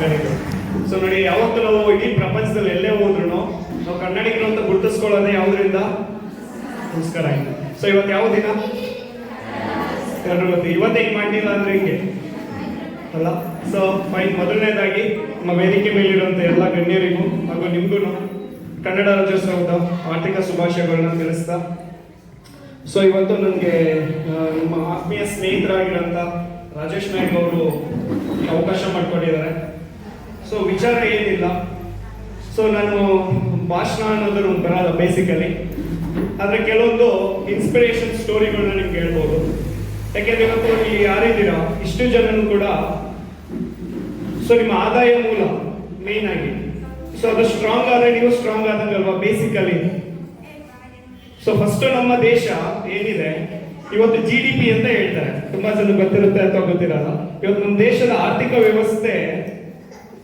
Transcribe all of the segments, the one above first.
Very good. So ನೋಡಿ, ಯಾವತ್ತು ನಾವು ಇಡೀ ಪ್ರಪಂಚದಲ್ಲಿ ಎಲ್ಲೇ ಹೋದ್ರು ನಾವು ಕನ್ನಡಿಗರು ಅಂತ ಗುರುತಿಸ್ಕೊಳ್ಳೋದೇ ಯಾವುದರಿಂದ? ನಮಸ್ಕಾರ. ಸೊ ಇವತ್ತು ಯಾವ ದಿನ? ಎಲ್ಲರೂ ಗೊತ್ತು. ಇವತ್ತು ಹಿಂಗೆ ಮಾಡಿಲ್ಲ ಅಂದ್ರೆ ಹಿಂಗೆ ಅಲ್ಲ. So fine. ಮೊದಲನೇದಾಗಿ ನಮ್ಮ ವೇದಿಕೆ ಮೇಲಿರುವಂಥ ಎಲ್ಲ ಗಣ್ಯರಿಗೂ ಹಾಗೂ ನಿಮಗೂ ಕನ್ನಡ ರಾಜ್ಯೋತ್ಸವದ ಆರ್ಥಿಕ ಶುಭಾಶಯಗಳನ್ನ ತಿಳಿಸ್ತಾ, ಸೊ ಇವತ್ತು ನನಗೆ ನಮ್ಮ ಆತ್ಮೀಯ ಸ್ನೇಹಿತರಾಗಿರೋಂಥ ರಾಜೇಶ್ ನಾಯ್ಕ್ ಅವರು ಅವಕಾಶ ಮಾಡಿಕೊಂಡಿದ್ದಾರೆ. ಸೊ ವಿಚಾರ ಏನಿಲ್ಲ, ಸೊ ನಾನು ಭಾಷಣ ಅನ್ನೋದ್ರ ಬರಲ್ಲ ಬೇಸಿಕಲಿ, ಆದರೆ ಕೆಲವೊಂದು ಇನ್ಸ್ಪಿರೇಷನ್ ಸ್ಟೋರಿಗಳನ್ನ ನಿಮ್ಗೆ ಹೇಳ್ಬೋದು. ಯಾಕೆಂದ್ರೆ ಇವತ್ತು ಇಲ್ಲಿ ಯಾರಿದ್ದೀರಾ ಇಷ್ಟು ಜನನು ಕೂಡ ಸೊ ನಿಮ್ಮ ಆದಾಯ ಮೂಲ ಮೇನ್ ಆಗಿ, ಸೊ ಅದು ಸ್ಟ್ರಾಂಗ್ ಆದರೆ ನೀವು ಸ್ಟ್ರಾಂಗ್ ಆದಂಗಲ್ವಾ ಬೇಸಿಕಲಿ. ಸೊ ಫಸ್ಟ್ ನಮ್ಮ ದೇಶ ಏನಿದೆ ಇವತ್ತು GDP ಅಂತ ಹೇಳ್ತಾರೆ, ತುಂಬಾ ಜನ ಗೊತ್ತಿರುತ್ತೆ ಅಥವಾ ಗೊತ್ತಿರಲ್ಲ. ಇವತ್ತು ನಮ್ಮ ದೇಶದ ಆರ್ಥಿಕ ವ್ಯವಸ್ಥೆ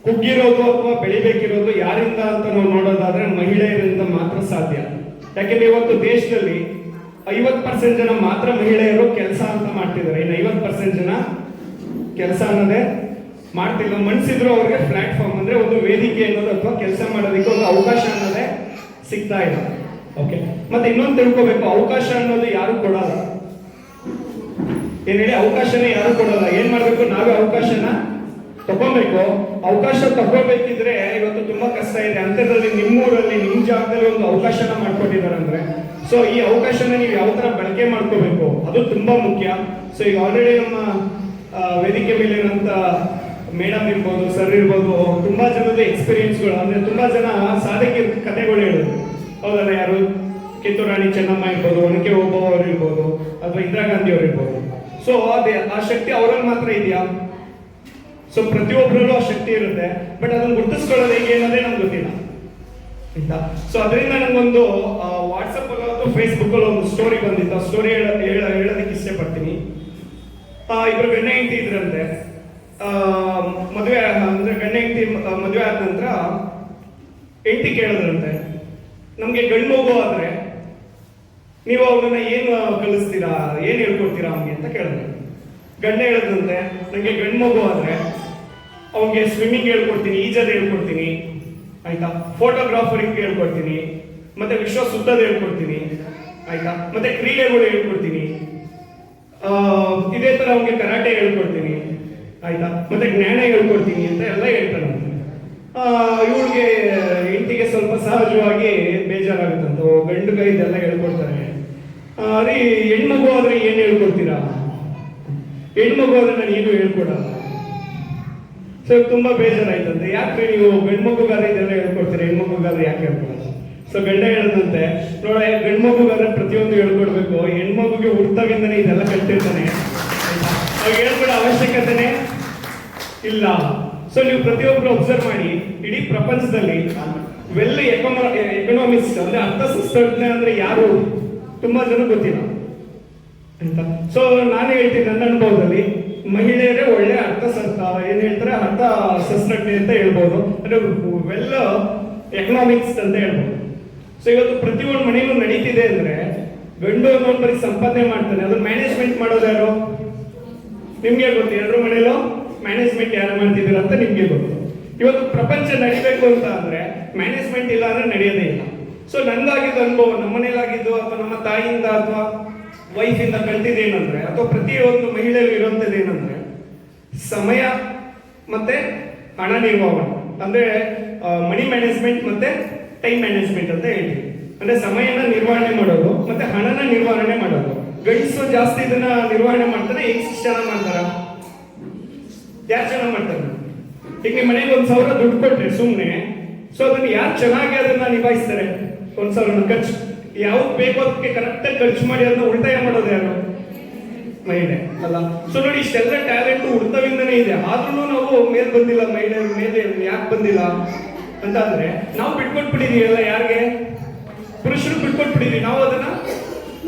ಕುಗ್ಗಿರೋದು ಅಥವಾ ಬೆಳಿಬೇಕಿರೋದು ಯಾರಿಂದ ಅಂತ ನಾವು ನೋಡೋದಾದ್ರೆ ಮಹಿಳೆಯರಿಂದ ಮಾತ್ರ ಸಾಧ್ಯ. ಯಾಕೆಂದ್ರೆ ಇವತ್ತು ದೇಶದಲ್ಲಿ 50% ಜನ ಮಾತ್ರ ಮಹಿಳೆಯರು ಕೆಲಸ ಅಂತ ಮಾಡ್ತಿದ್ದಾರೆ, ಇನ್ನು 50% ಜನ ಕೆಲಸ ಅನ್ನೋದೇ ಮಾಡ್ತಿಲ್ಲ. ಮನ್ಸಿದ್ರು ಅವ್ರಿಗೆ ಪ್ಲಾಟ್ಫಾರ್ಮ್ ಅಂದ್ರೆ ಒಂದು ವೇದಿಕೆ ಅನ್ನೋದು ಅಥವಾ ಕೆಲಸ ಮಾಡೋದಕ್ಕೆ ಒಂದು ಅವಕಾಶ ಅನ್ನೋದೇ ಸಿಗ್ತಾ ಇಲ್ಲ. ಓಕೆ, ಮತ್ತೆ ಇನ್ನೊಂದು ತಿಳ್ಕೋಬೇಕು, ಅವಕಾಶ ಅನ್ನೋದು ಯಾರು ಕೊಡಲ್ಲ. ಏನ್ ಹೇಳಿ, ಅವಕಾಶನೇ ಯಾರು ಕೊಡಲ್ಲ. ಏನ್ ಮಾಡ್ಬೇಕು, ನಾವೇ ಅವಕಾಶನ ತಗೋಬೇಕು. ಅವಕಾಶ ತಗೋಬೇಕಿದ್ರೆ ಇವತ್ತು ತುಂಬಾ ಕಷ್ಟ ಇದೆ. ಅಂಥದ್ರಲ್ಲಿ ನಿಮ್ಮೂರಲ್ಲಿ ನಿಮ್ಮ ಜಾಗದಲ್ಲಿ ಒಂದು ಅವಕಾಶನ ಮಾಡ್ಕೊಟ್ಟಿದ್ದಾರೆ ಅಂದ್ರೆ, ಸೊ ಈ ಅವಕಾಶನ ನೀವು ಯಾವ ತರ ಬಳಕೆ ಮಾಡ್ಕೋಬೇಕು ಅದು ತುಂಬಾ ಮುಖ್ಯ. ಸೊ ಈಗ ಆಲ್ರೆಡಿ ನಮ್ಮ ವೇದಿಕೆ ಮೇಲೆ ಇರುವಂತ ಮೇಡಮ್ ಇರ್ಬೋದು, ಸರ್ ಇರ್ಬೋದು, ತುಂಬಾ ಜನದ ಎಕ್ಸ್ಪೀರಿಯನ್ಸ್ಗಳು ಅಂದ್ರೆ ತುಂಬಾ ಜನ ಸಾಧಕಿ ಕಥೆಗಳು ಹೇಳಿದ್ರು, ಹೌದಲ್ಲ? ಯಾರು ಕಿತ್ತೂರು ರಾಣಿ ಚೆನ್ನಮ್ಮ ಇರ್ಬೋದು, ಒನಕೆ ಓಬವ್ವ ಅವರು ಇರ್ಬೋದು, ಅಥವಾ ಇಂದಿರಾ ಗಾಂಧಿ ಅವರು ಇರ್ಬೋದು. ಸೊ ಅದೇ ಆ ಶಕ್ತಿ ಅವರಲ್ಲಿ ಮಾತ್ರ ಇದೆಯಾ? ಸೊ ಪ್ರತಿಯೊಬ್ಬರಲ್ಲೂ ಆ ಶಕ್ತಿ ಇರುತ್ತೆ, ಬಟ್ ಅದನ್ನು ಗುರುತಿಸ್ಕೊಳ್ಳೋದು ಹೇಗೆ ಅನ್ನೋದೇ ನಮ್ಗೆ ಗೊತ್ತಿಲ್ಲ ಆಯ್ತಾ. ಸೊ ಅದರಿಂದ ನನಗೊಂದು ವಾಟ್ಸಪ್ ಅಲ್ಲಿ ಅಥವಾ ಫೇಸ್ಬುಕ್ ಅಲ್ಲಿ ಒಂದು ಸ್ಟೋರಿ ಬಂದಿತ್ತು. ಆ ಸ್ಟೋರಿ ಹೇಳೋದಕ್ಕೆ ಇಷ್ಟಪಡ್ತೀನಿ. ಇಬ್ಬರು ಗಂಡ ಹೆಂಡತಿ ಇದ್ರಂತೆ. ಮದುವೆ ಅಂದ್ರೆ ಗಂಡ ಹೆಂಡತಿ ಮದುವೆ ಆದ ನಂತರ ಹೆಂಡತಿ ಕೇಳಿದ್ರಂತೆ, ನಮ್ಗೆ ಗಂಡು ಮಗು ಆದ್ರೆ ನೀವು ಅವನನ್ನ ಏನು ಕಲಿಸ್ತೀರಾ, ಏನ್ ಹೇಳ್ಕೊಡ್ತೀರಾ ಅವನಿಗೆ ಅಂತ ಕೇಳಿದ್ರೆ, ಗಂಡ ಹೇಳಿದಂತೆ ನಂಗೆ ಗಂಡು ಮಗು ಆದ್ರೆ ಅವನಿಗೆ ಸ್ವಿಮ್ಮಿಂಗ್ ಹೇಳ್ಕೊಡ್ತೀನಿ, ಈಜೋದು ಹೇಳ್ಕೊಡ್ತೀನಿ ಆಯ್ತಾ, ಫೋಟೋಗ್ರಾಫರಿಂಗ್ ಹೇಳ್ಕೊಡ್ತೀನಿ, ಮತ್ತೆ ವಿಶ್ವ ಸುತ್ತೋದು ಹೇಳ್ಕೊಡ್ತೀನಿ ಆಯ್ತಾ, ಮತ್ತೆ ಕ್ರೀಡೆಗಳು ಹೇಳ್ಕೊಡ್ತೀನಿ, ಇದೇ ತರ ಅವನಿಗೆ ಕರಾಟೆ ಹೇಳ್ಕೊಡ್ತೀನಿ ಆಯ್ತಾ, ಮತ್ತೆ ಜ್ಞಾನ ಹೇಳ್ಕೊಡ್ತೀನಿ ಅಂತ ಎಲ್ಲ ಹೇಳ್ತಾನೆ. ಇವಳಿಗೆ ಹೆಂಡತಿಗೆ ಸ್ವಲ್ಪ ಸಹಜವಾಗಿ ಬೇಜಾರಾಗುತ್ತಂತ, ಗಂಡು ಕೈ ಇದೆಲ್ಲ ಹೇಳ್ಕೊಡ್ತಾರೆ, ಅರೆ ಹೆಣ್ಮಗು ಆದ್ರೆ ಏನ್ ಹೇಳ್ಕೊಡ್ತೀರಾ, ಹೆಣ್ಮಗು ಆದ್ರೆ ನಾನು ಏನು ಹೇಳ್ಕೊಡಲ್ಲ. ಸೊ ತುಂಬಾ ಬೇಜಾರಾಯ್ತಂತೆ, ಯಾಕೆ ನೀವು ಗಂಡ್ಮಗುಗಾದ್ರೆ ಇದೆಲ್ಲ ಹೇಳ್ಕೊಡ್ತೀರಾ, ಹೆಣ್ಮಗುಗಾದ್ರೆ ಯಾಕೆ ಹೇಳ್ಕೊಡಲ್ಲ? ಸೊ ಗಂಡ ಹೇಳದಂತೆ, ನೋಡ ಗಂಡು ಮಗುಗಾದ್ರೆ ಪ್ರತಿಯೊಂದು ಹೇಳ್ಕೊಡ್ಬೇಕು, ಹೆಣ್ಮಗುಗೆ ಹುಡ್ತಾಗಿಂದನೇ ಇದೆಲ್ಲ ಕಲ್ತಿರ್ತಾನೆ, ಅವಾಗ ಹೇಳ್ಕೊಡೋ ಅವಶ್ಯಕತೆನೇ ಇಲ್ಲ. ಸೊ ನೀವು ಪ್ರತಿಯೊಬ್ಬರು ಅಬ್ಸರ್ವ್ ಮಾಡಿ, ಇಡೀ ಪ್ರಪಂಚದಲ್ಲಿ ವೆಲ್ ಎಕನಾಮಿಕ್ಸ್ ಅಂದ್ರೆ ಅರ್ಥಶಾಸ್ತ್ರಜ್ಞ ಅಂದ್ರೆ ಯಾರು ತುಂಬಾ ಜನ ಗೊತ್ತಿಲ್ಲ ಅಂತ. ಸೊ ನಾನು ಹೇಳ್ತೀನಿ ನನ್ನ ಅನುಭವದಲ್ಲಿ ಮಹಿಳೆಯರೇ ಒಳ್ಳೆ ಏನ್ ಹೇಳ್ತಾರೆ ಅರ್ಥಶಾಸ್ತ್ರಜ್ಞ ಅಂತ ಹೇಳ್ಬೋದು, ಅಂದ್ರೆ ವೆಲ್ ಎಕನಾಮಿಕ್ಸ್ ಅಂತ ಹೇಳ್ಬೋದು. ಸೊ ಇವತ್ತು ಪ್ರತಿಯೊಂದು ಮನೆಯಲ್ಲೂ ನಡೀತಿದೆ ಅಂದ್ರೆ ಗಂಡು ಅನ್ನೋದು ಬರೀ ಸಂಪಾದನೆ ಮಾಡ್ತಾನೆ, ಅದು ಮ್ಯಾನೇಜ್ಮೆಂಟ್ ಮಾಡೋದು ಯಾರು ನಿಮ್ಗೆ ಗೊತ್ತು. ಎಲ್ಲರೂ ಮನೆಯಲ್ಲೂ ಮ್ಯಾನೇಜ್ಮೆಂಟ್ ಯಾರು ಮಾಡ್ತಿದ್ದೀರ ಅಂತ ನಿಮ್ಗೆ ಗೊತ್ತು. ಇವತ್ತು ಪ್ರಪಂಚ ನಡಿಬೇಕು ಅಂತ ಅಂದ್ರೆ ಮ್ಯಾನೇಜ್ಮೆಂಟ್ ಇಲ್ಲ ಅಂದ್ರೆ ನಡೆಯೋದೇ ಇಲ್ಲ. ಸೊ ನಂಗಾಗಿದ್ದ ಅನುಭವ, ನಮ್ಮ ಮನೇಲಾಗಿದ್ದು ಅಥವಾ ನಮ್ಮ ತಾಯಿಯಿಂದ ಅಥವಾ ವೈಫ್ ಇಂದ ಕಲ್ತಿದ್ದೇನಂದ್ರೆ, ಅಥವಾ ಪ್ರತಿಯೊಂದು ಮಹಿಳೆಯರು ಇರುವಂತದ್ದು ಏನಂದ್ರೆ ಸಮಯ ಮತ್ತೆ ಹಣ ನಿರ್ವಹಣೆ, ಅಂದ್ರೆ ಮನಿ ಮ್ಯಾನೇಜ್ಮೆಂಟ್ ಮತ್ತೆ ಟೈಮ್ ಮ್ಯಾನೇಜ್ಮೆಂಟ್ ಅಂತ ಹೇಳ್ತೀವಿ. ಅಂದ್ರೆ ಸಮಯನ ನಿರ್ವಹಣೆ ಮಾಡೋದು ಮತ್ತೆ ಹಣನ ನಿರ್ವಹಣೆ ಮಾಡೋದು. ಗಂಡಸು ಜಾಸ್ತಿ ಇದನ್ನ ನಿರ್ವಹಣೆ ಮಾಡ್ತಾರೆ, ಹೆಂಗ್ಸ್ ಚೆನ್ನಾಗಿ ಮಾಡ್ತಾರ? ಯಾರು ಚೆನ್ನಾಗಿ ಮಾಡ್ತಾರೆ? ಈಗ ನಿಮ್ಮ ಮನೆಗೆ 1,000 ದುಡ್ಡು ಕೊಟ್ರೆ ಸುಮ್ಮನೆ, ಸೊ ಅದನ್ನ ಯಾರು ಚೆನ್ನಾಗಿ ಅದನ್ನ ನಿಭಾಯಿಸ್ತಾರೆ? 1,000 ಖರ್ಚು ಯಾವ್ದು ಬೇಕೋ ಅದಕ್ಕೆ ಕರೆಕ್ಟಾಗಿ ಖರ್ಚು ಮಾಡಿ ಅದನ್ನ ಉಳಿತಾಯ ಮಾಡೋದು ಯಾರು? ಮಹಿಳೆ ಅಲ್ಲ. ಸೊ ನೋಡಿ, ಇಷ್ಟೆಲ್ಲ ಟ್ಯಾಲೆಂಟ್ ಹುಡ್ತವಿಂದನೇ ಇದೆ, ಆದ್ರೂ ನಾವು ಮೇಲ್ ಬಂದಿಲ್ಲ, ಮಹಿಳೆಯರ ಮೇಲೆ ಯಾಕೆ ಬಂದಿಲ್ಲ ಅಂತ ಅಂದ್ರೆ ನಾವು ಬಿಟ್ಕೊಟ್ಬಿಟ್ಟಿದೀವಿ ಎಲ್ಲ. ಯಾರಿಗೆ? ಪುರುಷರು ಬಿಟ್ಕೊಟ್ಬಿಟ್ಟಿದೀವಿ, ನಾವು ಅದನ್ನ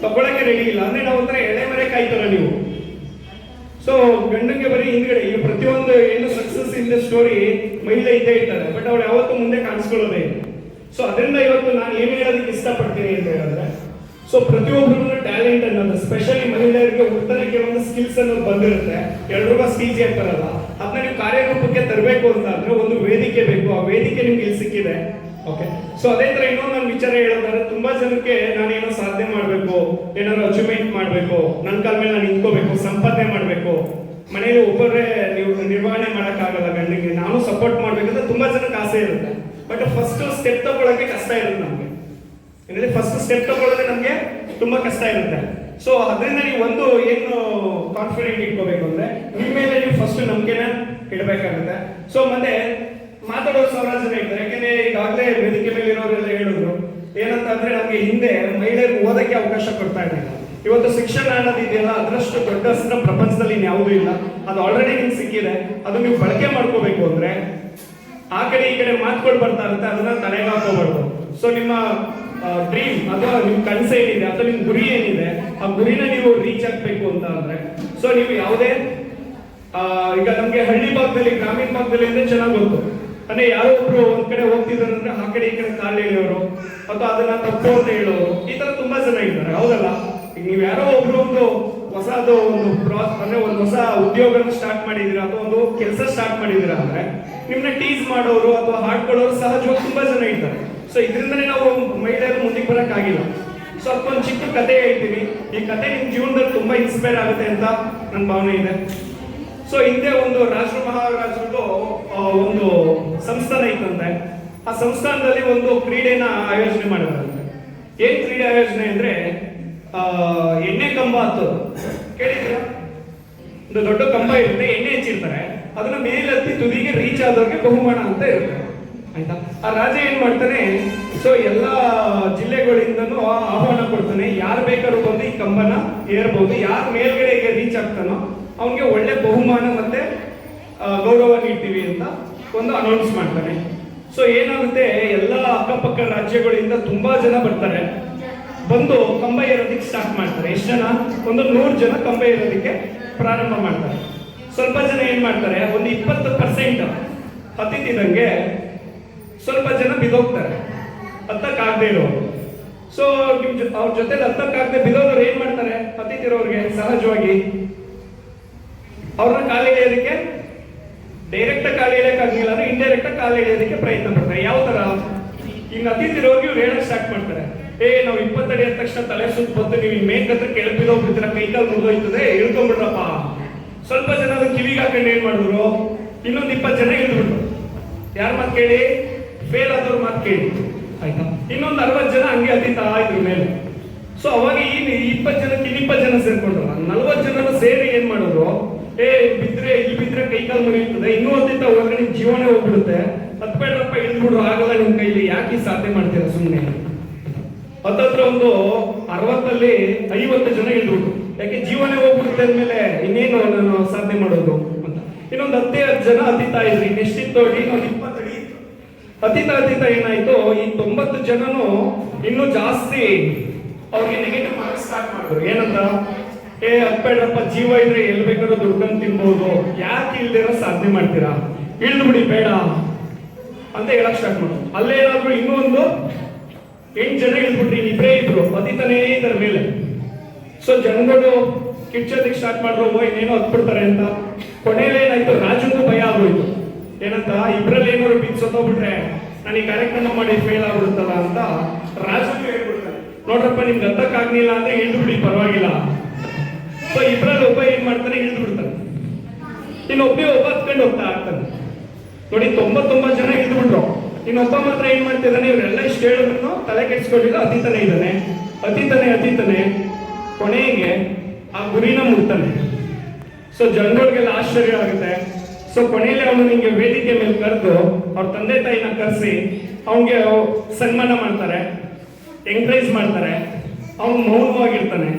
ತಗೊಳಕ್ಕೆ ರೆಡಿ ಇಲ್ಲ. ಅಂದ್ರೆ ನಾವು ಒಂಥರ ಎಳೆ ಮರೆ ಕಾಯ್ತಾರ ನೀವು. ಸೊ ಗಂಡಂಗೆ ಬರೀ ಹಿಂದ್ಗಡೆ ಈಗ ಪ್ರತಿಯೊಂದು ಏನು ಸಕ್ಸಸ್ ಇನ್ ದ ಸ್ಟೋರಿ ಮಹಿಳೆ ಇದ್ದೇ ಇರ್ತಾರೆ, ಬಟ್ ಅವ್ರು ಯಾವತ್ತೂ ಮುಂದೆ ಕಾಣಿಸ್ಕೊಳ್ಳೋದೇ ಇಲ್ಲ. ಸೊ ಅದರಿಂದ ಇವತ್ತು ನಾನು ಏನು ಹೇಳೋದಕ್ಕೆ ಇಷ್ಟಪಡ್ತೀನಿ ಅಂತ ಹೇಳಿದ್ರೆ, ಸೊ ಪ್ರತಿಯೊಬ್ಬರು ಟ್ಯಾಲೆಂಟ್ ಅನ್ನೋದು, ಸ್ಪೆಷಲಿ ಮಹಿಳೆಯರಿಗೆ ಹುಟ್ಟನೆ ಕೆಲವೊಂದು ಸ್ಕಿಲ್ಸ್ ಅನ್ನೋದು ಬಂದಿರುತ್ತೆ. ಎಲ್ರಿಗೂ ಸ್ಟೇಜ್ ಬರಲ್ಲ, ಅದನ್ನ ನೀವು ಕಾರ್ಯರೂಪಕ್ಕೆ ತರಬೇಕು ಅಂತ ಅಂದ್ರೆ ಒಂದು ವೇದಿಕೆ ಬೇಕು. ಆ ವೇದಿಕೆ ನಿಮ್ಗೆ ಇಲ್ಲಿ ಸಿಕ್ಕಿದೆ. ಓಕೆ, ಸೊ ಅದೇ ತರ ಇನ್ನೊಂದು ನನ್ನ ವಿಚಾರ ಹೇಳೋದಾದ್ರೆ, ತುಂಬಾ ಜನಕ್ಕೆ ನಾನೇನೋ ಸಾಧನೆ ಮಾಡ್ಬೇಕು, ಏನಾದ್ರು ಅಚೀವ್ಮೆಂಟ್ ಮಾಡ್ಬೇಕು, ನನ್ನ ಕಾಲ ಮೇಲೆ ನಾನು ನಿಂತ್ಕೋಬೇಕು, ಸಂಪಾದನೆ ಮಾಡ್ಬೇಕು, ಮನೆಯಲ್ಲಿ ಒಬ್ಬರೇ ನೀವು ನಿರ್ವಹಣೆ ಮಾಡೋಕ್ಕಾಗಲ್ಲ, ಗಂಡಿಗೆ ನಾನು ಸಪೋರ್ಟ್ ಮಾಡ್ಬೇಕಂತ ತುಂಬಾ ಜನಕ್ಕೆ ಆಸೆ ಇರುತ್ತೆ. ಬಟ್ ಫಸ್ಟ್ ಸ್ಟೆಪ್ ತಗೊಳ್ಳೋಕೆ ಕಷ್ಟ ಇರುತ್ತೆ ನಮ್ಗೆ. ಏನಂದ್ರೆ ಫಸ್ಟ್ ಸ್ಟೆಪ್ ತಗೊಳ್ಳೋದೇ ನಮ್ಗೆ ತುಂಬಾ ಕಷ್ಟ ಇರುತ್ತೆ. ಸೊ ಅದರಿಂದ ನೀವು ಒಂದು ಏನು ಕಾನ್ಫಿಡೆಂಟ್ ಇಟ್ಕೋಬೇಕು ಅಂದ್ರೆ ನಿಮ್ಮ ಮೇಲೆ ನೀವು ಫಸ್ಟ್ ನಂಬಿಕೆನ ಇಡಬೇಕಾಗುತ್ತೆ. ಸೊ ಮತ್ತೆ ಮಾತಾಡೋರು ಸಾವಿರ ಜನ ಇರ್ತಾರೆ. ಯಾಕೆಂದ್ರೆ ಈಗಾಗಲೇ ವೇದಿಕೆ ಮೇಲೆ ಇರೋರೆಲ್ಲ ಹೇಳಿದ್ರು ಏನಂತ ಅಂದ್ರೆ ನಮ್ಗೆ ಹಿಂದೆ ಮಹಿಳೆಯರು ಓದಕ್ಕೆ ಅವಕಾಶ ಕೊಡ್ತಾ ಇರಲಿಲ್ಲ. ಇವತ್ತು ಶಿಕ್ಷಣ ಅನ್ನೋದಿದೆಯಲ್ಲ, ಅದರಷ್ಟು ದೊಡ್ಡ ಅಸ್ತ್ರ ಪ್ರಪಂಚದಲ್ಲಿ ಯಾವುದೂ ಇಲ್ಲ. ಅದು ಆಲ್ರೆಡಿ ನಿಮ್ಗೆ ಸಿಕ್ಕಿದೆ. ಅದು ನೀವು ಬಳಕೆ ಮಾಡ್ಕೋಬೇಕು ಅಂದ್ರೆ ಆ ಕಡೆ ಈ ಕಡೆ ಮಾತುಗಳು ಬರ್ತಾ ಇರುತ್ತೆ, ಅದನ್ನ ತಲೆಗೆ ಹಾಕೋಬಾರ್ದು. ಸೊ ನಿಮ್ಮ ಡ್ರೀಮ್ ಅಥವಾ ನಿಮ್ ಕನಸು ಏನಿದೆ ಅಥವಾ ನಿಮ್ ಗುರಿ ಏನಿದೆ, ಆ ಗುರಿನ ನೀವು ರೀಚ್ ಆಗ್ಬೇಕು ಅಂತ ಅಂದ್ರೆ ಸೊ ನೀವು ಯಾವುದೇ ಈಗ ನಮ್ಗೆ ಹಳ್ಳಿ ಭಾಗದಲ್ಲಿ, ಗ್ರಾಮೀಣ ಭಾಗದಲ್ಲಿ ಅಂದ್ರೆ ಚೆನ್ನಾಗಿ ಗೊತ್ತು. ಅಂದ್ರೆ ಯಾರೋ ಒಬ್ರು ಒಂದ್ ಕಡೆ ಹೋಗ್ತಿದ್ದಾರೆ ಅಂದ್ರೆ ಆ ಕಡೆ ಈ ಕಡೆ ಕಾಲು ಎಳೆಯೋರು ಅಥವಾ ಅದನ್ನ ತಪ್ಪು ಅಂತ ಹೇಳೋರು, ಈ ತರ ತುಂಬಾ ಜನ ಇದ್ದಾರೆ, ಹೌದಲ್ಲ? ಈಗ ನೀವು ಯಾರೋ ಒಬ್ರು ಒಂದು ಹೊಸದು ಅಂದ್ರೆ ಒಂದು ಹೊಸ ಉದ್ಯೋಗನ ಸ್ಟಾರ್ಟ್ ಮಾಡಿದೀರಾ ಅಥವಾ ಒಂದು ಕೆಲಸ ಸ್ಟಾರ್ಟ್ ಮಾಡಿದೀರಾ ಅಂದ್ರೆ ನಿಮ್ನ ಟೀಸ್ ಮಾಡೋರು ಅಥವಾ ಹಾಡ್ಕೊಳ್ಳೋರು ಸಹಜವಾಗಿ ತುಂಬಾ ಜನ ಇದ್ದಾರೆ. ಸೊ ಇದರಿಂದನೇ ನಾವು ಮಹಿಳೆಯರು ಮುಂದಕ್ಕೆ ಬರಕ್ಕಾಗಿಲ್ಲ. ಸೊ ಅದಕ್ಕೊಂದು ಚಿಕ್ಕ ಕತೆ ಹೇಳ್ತೀನಿ. ಈ ಕತೆ ನಿಮ್ ಜೀವನದಲ್ಲಿ ತುಂಬಾ ಇನ್ಸ್ಪೈರ್ ಆಗುತ್ತೆ ಅಂತ ನನ್ನ ಭಾವನೆ ಇದೆ. ಸೊ ಹಿಂದೆ ಒಂದು ರಾಜರು ಮಹಾರಾಜರದ್ದು ಒಂದು ಸಂಸ್ಥಾನ ಇತ್ತಂತೆ. ಆ ಸಂಸ್ಥಾನದಲ್ಲಿ ಒಂದು ಕ್ರೀಡೆನ ಆಯೋಜನೆ ಮಾಡಿದ್ರಂತೆ. ಏನ್ ಕ್ರೀಡೆ ಆಯೋಜನೆ ಅಂದ್ರೆ ಎಣ್ಣೆ ಕಂಬ ಹತ್ತೋದು. ಕೇಳಿದ್ರ? ಒಂದು ದೊಡ್ಡ ಕಂಬ ಇರುತ್ತೆ, ಎಣ್ಣೆ ಹಚ್ಚಿರ್ತಾರೆ, ಅದನ್ನ ಮೇಲೆ ಹತ್ತಿ ತುದಿಗೆ ರೀಚ್ ಆದವ್ರಿಗೆ ಬಹುಮಾನ ಅಂತ ಇರುತ್ತೆ, ಆಯ್ತಾ? ಆ ರಾಜ ಏನ್ ಮಾಡ್ತಾನೆ, ಸೊ ಎಲ್ಲಾ ಜಿಲ್ಲೆಗಳಿಂದನೂ ಆಹ್ವಾನ ಕೊಡ್ತಾನೆ, ಯಾರು ಬೇಕಾದ್ರೂ ಬಂದು ಈ ಕಂಬನ ಏರ್ಬಹುದು, ಯಾರು ಮೇಲ್ಗಡೆಗೆ ರೀಚ್ ಆಗ್ತಾನೋ ಅವನಿಗೆ ಒಳ್ಳೆ ಬಹುಮಾನ ಮತ್ತೆ ಗೌರವ ನೀಡ್ತೀವಿ ಅಂತ ಒಂದು ಅನೌನ್ಸ್ ಮಾಡ್ತಾನೆ. ಸೊ ಏನಾಗುತ್ತೆ, ಎಲ್ಲ ಅಕ್ಕಪಕ್ಕ ರಾಜ್ಯಗಳಿಂದ ತುಂಬಾ ಜನ ಬರ್ತಾರೆ, ಬಂದು ಕಂಬ ಏರೋದಕ್ಕೆ ಸ್ಟಾರ್ಟ್ ಮಾಡ್ತಾರೆ. ಎಷ್ಟು ಜನ? ಒಂದು 100 ಜನ ಕಂಬ ಏರೋದಕ್ಕೆ ಪ್ರಾರಂಭ ಮಾಡ್ತಾರೆ. ಸ್ವಲ್ಪ ಜನ ಏನ್ ಮಾಡ್ತಾರೆ, ಒಂದು 20% ಹತ್ತಿದಂಗೆ ಸ್ವಲ್ಪ ಜನ ಬಿದೋಗ್ತಾರೆ, ಹತ್ತಕ್ಕಾಗದೆ ಇರೋರು. ಸೊ ಅವ್ರ ಜೊತೆ ಹತ್ತಕ್ಕಾಗದೆ ಬಿದೋದ್ರು ಏನ್ ಮಾಡ್ತಾರೆ, ಹತ್ತಿರೋರಿಗೆ ಸಹಜವಾಗಿ ಅವ್ರನ್ನ ಕಾಲು ಎಳೆಯೋದಕ್ಕೆ, ಡೈರೆಕ್ಟ್ ಕಾಲು ಎಳೆಯಕ್ಕಾಗಿಲ್ಲ ಅಂದ್ರೆ ಇಂಡೈರೆಕ್ಟ್ ಕಾಲು ಎಳೆಯೋದಕ್ಕೆ ಪ್ರಯತ್ನ ಪಡ್ತಾರೆ. ಯಾವ ತರ? ಈಗ ಹತ್ತಿರೋರ್ಗೆ ಇವ್ರು ಹೇಳಕ್ ಸ್ಟಾರ್ಟ್ ಮಾಡ್ತಾರೆ, ನಾವು 20 ಅಡಿ ಆದ ತಕ್ಷಣ ತಲೆ ಸುತ್ತ ಬಂದು ನೀವು ಮೇಕತ್ರ ಕೆಳಬಿದೋಗ್ಬಿಡ್ತೀರ, ಕೈಕಾಲು ಮುರಿದೋಯ್ತದೆ, ಇಳ್ಕೊಂಡ್ಬಿಡ್ರಪ್ಪ. ಸ್ವಲ್ಪ ಜನ ಅದು ಕಿವಿಗೆ ಹಾಕೊಂಡು ಏನ್ ಮಾಡಿದ್ರು, ಇನ್ನೊಂದು 20 ಜನ ಇಳಿದ್ಬಿಟ್ರು. ಯಾರ ಮಾತು ಕೇಳಿ? ಫೇಲ್ ಆದವ್ರ ಮಾತು ಕೇಳಿ, ಆಯ್ತಾ? ಇನ್ನೊಂದು 60 ಜನ ಹಂಗೆ ಹತ್ತಿತಾ ಇದ್ರು ಮೇಲೆ. ಸೊ ಅವಾಗ ಈ 20 ಜನಕ್ಕೆ 20 ಜನ ಸೇರ್ಕೊಂಡ್ರು. 40 ಜನ ಸೇರಿ ಏನ್ ಮಾಡಿದ್ರು, ಇಲ್ಲಿ ಬಿದ್ರೆ ಕೈಕಾಲು ಮುರಿಯುತ್ತದೆ, ಇನ್ನೂ ಹತ್ತಿತ್ತ ಹೋದ್ರೆ ನಿಮ್ ಜೀವನ ಹೋಗ್ಬಿಡುತ್ತೆ, ಹತ್ಬೇಡ್ರಪ್ಪ, ಇಳ್ಬಿಡ್ರು, ಆಗಲ್ಲ ನಿಮ್ ಕೈಲಿ, ಯಾಕೆ ಸಾಧನೆ ಮಾಡ್ತೀರಾ ಸುಮ್ಮನೆ. ಹತ್ತತ್ರ ಒಂದು 60 50 ಜನ ಇಳ್ಬಿಟ್ರು. ಯಾಕೆ? ಜೀವನ ಹೋಗ್ಬಿಡುತ್ತೆ ಅಂದ್ಮೇಲೆ ಇನ್ನೇನು ನಾನು ಸಾಧನೆ ಮಾಡೋದು ಅಂತ. ಇನ್ನೊಂದು 10 ಜನ ಹತ್ತಿತಾ ಇದ್ರಿ, ಎಷ್ಟಿತ್ತು ಅಡಿ? ಇನ್ನೊಂದು 20 ಅಡಿ ಇತ್ತು. ಹತ್ತಿತಾ ಏನಾಯ್ತು, ಈ 90 ಜನನು ಇನ್ನೂ ಜಾಸ್ತಿ ಅವ್ರಿಗೆ ನೆಗೆಟಿವ್ ಮಾಡಕ್ ಸ್ಟಾರ್ಟ್ ಮಾಡಿದ್ರು. ಏನಂತ? ಹತ್ಬೇಡ್ರಪ್ಪ, ಜೀವ ಇದ್ರೆ ಎಲ್ಲಿ ಬೇಕಾದ್ರೂ ದುಡ್ಕೊಂಡು ತಿನ್ಬಹುದು, ಯಾಕೆ ಇಲ್ದಿರೋ ಸಾಧನೆ ಮಾಡ್ತೀರಾ, ಇಳ್ದು ಬಿಡಿ ಬೇಡ ಅಂತ ಹೇಳಕ್ ಸ್ಟಾರ್ಟ್ ಮಾಡಿದ್ರು. ಅಲ್ಲೇನಾದ್ರು ಇನ್ನೂ ಒಂದು 8 ಜನ ಇಳ್ಬಿಟ್ರಿ, ಇಬ್ಬರೇ ಇದ್ರು, ಹತ್ತಿತಾನೇ ಇದರ ಮೇಲೆ. ಸೊ ಜನಗಳು ಕಿಚ್ಚೋದಕ್ಕೆ ಸ್ಟಾರ್ಟ್ ಮಾಡಿದ್ರು, ಇನ್ನೇನೋ ಹತ್ಬಿಡ್ತಾರೆ ಅಂತ. ಕೊನೆಯಲ್ಲಿ ಏನಾಯ್ತು, ರಾಜಂಗೂ ಭಯ ಆಗೋಯ್ತು. ಏನಂತ? ಇಬ್ರಲ್ಲಿ ಏನಾದ್ರು ಬಿಚ್ಚೋಗ್ಬಿಟ್ರೆ ನಾನು ಈ ಕಾರ್ಯಕ್ರಮ ಮಾಡಿ ಫೇಲ್ ಆಗ್ಬಿಡುತ್ತಲ್ಲ ಅಂತ ರಾಜಂಗೂ ಹೇಳ್ಬಿಡ್ತಾರೆ, ನೋಡ್ರಪ್ಪ ನಿಮ್ಗೆ ಹತ್ತಕ್ಕಾಗ್ಲಿಲ್ಲ ಅಂದ್ರೆ ಇಳ್ದು ಬಿಡಿ ಪರವಾಗಿಲ್ಲ. ಸೊ ಇಬ್ರಲ್ಲಿ ಒಬ್ಬ ಏನ್ ಮಾಡ್ತಾನೆ, ಇಳ್ದು ಬಿಡ್ತಾನೆ. ಒಬ್ಬ ಹತ್ಕೊಂಡು ಹೋಗ್ತಾ ಇರ್ತಾನೆ. ನೋಡಿ, 99 ಜನ ಇಳ್ದು ಬಿಟ್ರು, ಇನ್ನೊಬ್ಬ ಮಾತ್ರ ಏನ್ ಮಾಡ್ತಿದ್ದಾನೆ, ಇವರೆಲ್ಲ ಇಷ್ಟು ಹೇಳಿದ್ರು ತಲೆ ಕೆಡ್ಸ್ಕೊಂಡಿಲ್ಲ, ಹತ್ತಿತಾನೆ ಕೊನೆಗೆ ಆ ಗುರಿನ ಮುಟ್ತಾನೆ. ಸೊ ಜನಗಳಿಗೆಲ್ಲ ಆಶ್ಚರ್ಯ ಆಗುತ್ತೆ. ಸೊ ಕೊನೆಯಲ್ಲಿ ಅವನು ನಿಂಗೆ ವೇದಿಕೆ ಮೇಲೆ ಕರೆದು ಅವ್ರ ತಂದೆ ತಾಯಿನ ಕರೆಸಿ ಅವನಿಗೆ ಸನ್ಮಾನ ಮಾಡ್ತಾರೆ, ಎಂಕರೇಜ್ ಮಾಡ್ತಾರೆ. ಅವನು ಮೌನವಾಗಿರ್ತಾನೆ.